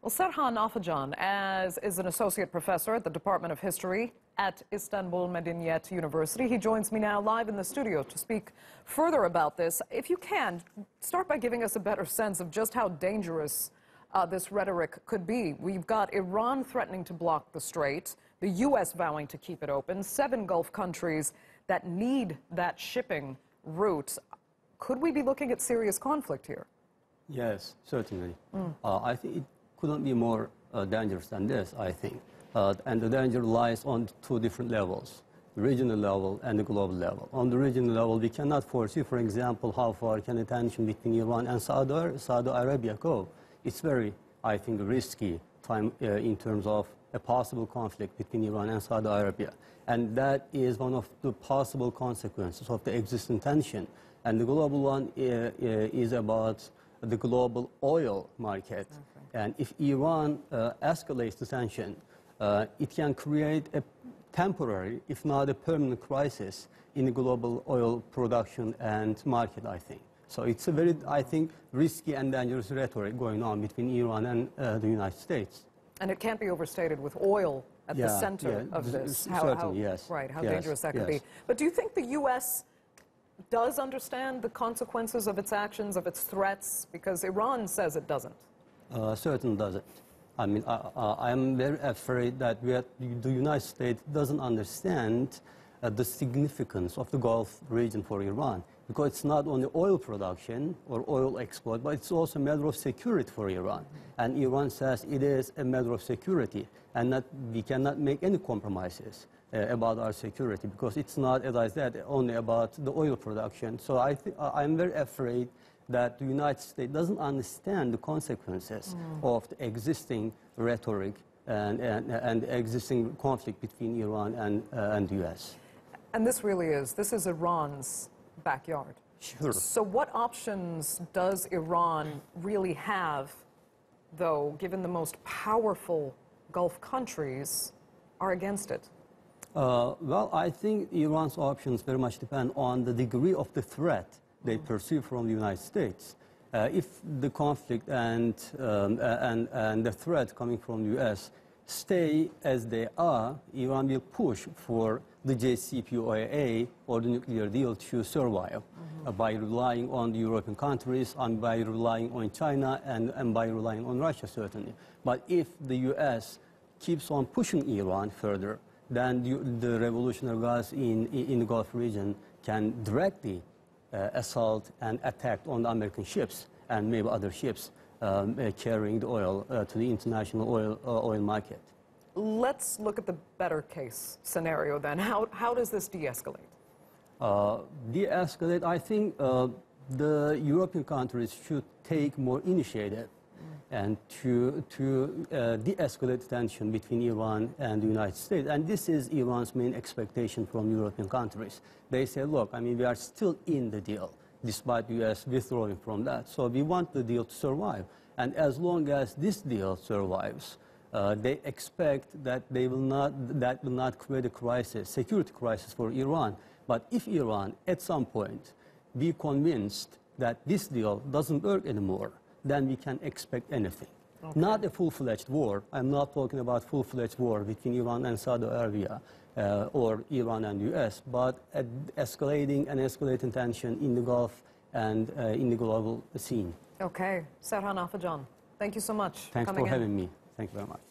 Well, Serhan Afacan is an associate professor at the Department of History at Istanbul Medeniyet University. He joins me now live in the studio to speak further about this. If you can, start by giving us a better sense of just how dangerous this rhetoric could be. We've got Iran threatening to block the strait, the U.S. vowing to keep it open, 7 Gulf countries that need that shipping route. Could we be looking at serious conflict here? Yes, certainly. I think it couldn't be more dangerous than this, I think. And the danger lies on 2 different levels, the regional level and the global level. On the regional level, we cannot foresee, for example, how far can the tension between Iran and Saudi Arabia go. It's very, I think, risky time in terms of a possible conflict between Iran and Saudi Arabia. And that is one of the possible consequences of the existing tension. And the global one is about the global oil market. Okay. And if Iran escalates the tension, it can create a temporary, if not a permanent crisis in the global oil production and market, I think. So it's a very, I think, risky and dangerous rhetoric going on between Iran and the United States. And it can't be overstated with oil at the center of this. Certainly, yes. Right, how yes, dangerous that could be. But do you think the U.S. does understand the consequences of its actions, of its threats? Because Iran says it doesn't. Certainly doesn't. I mean, I'm very afraid that the United States doesn't understand the significance of the Gulf region for Iran, because it's not only oil production or oil export, but it's also a matter of security for Iran. And Iran says it is a matter of security, and that we cannot make any compromises about our security, because it's not, as I said, only about the oil production. So I'm very afraid that the United States doesn't understand the consequences of the existing rhetoric and the existing conflict between Iran and the U.S. And this is Iran's backyard. Sure. So what options does Iran really have, though, given the most powerful Gulf countries are against it? Well, I think Iran's options very much depend on the degree of the threat they perceive from the United States. If the conflict and the threat coming from the U.S. stay as they are, Iran will push for the JCPOA or the nuclear deal to survive by relying on the European countries and by relying on China and by relying on Russia, certainly. But if the U.S. keeps on pushing Iran further, then the revolutionary guards in the Gulf region can directly assault and attack on the American ships and maybe other ships carrying the oil to the international oil market. Let's look at the better case scenario then. How does this de-escalate? De-escalate, I think the European countries should take more initiative and to de-escalate tension between Iran and the United States. And this is Iran's main expectation from European countries. They say, look, I mean, we are still in the deal, despite the U.S. withdrawing from that. So we want the deal to survive. And as long as this deal survives, they expect that will not create a crisis, security crisis for Iran. But if Iran, at some point, be convinced that this deal doesn't work anymore, then we can expect anything. Okay. Not a full-fledged war. I'm not talking about full-fledged war between Iran and Saudi Arabia or Iran and U.S., but escalating tension in the Gulf and in the global scene. Okay. Serhan Afacan, thank you so much. Thanks for having me. Thank you very much.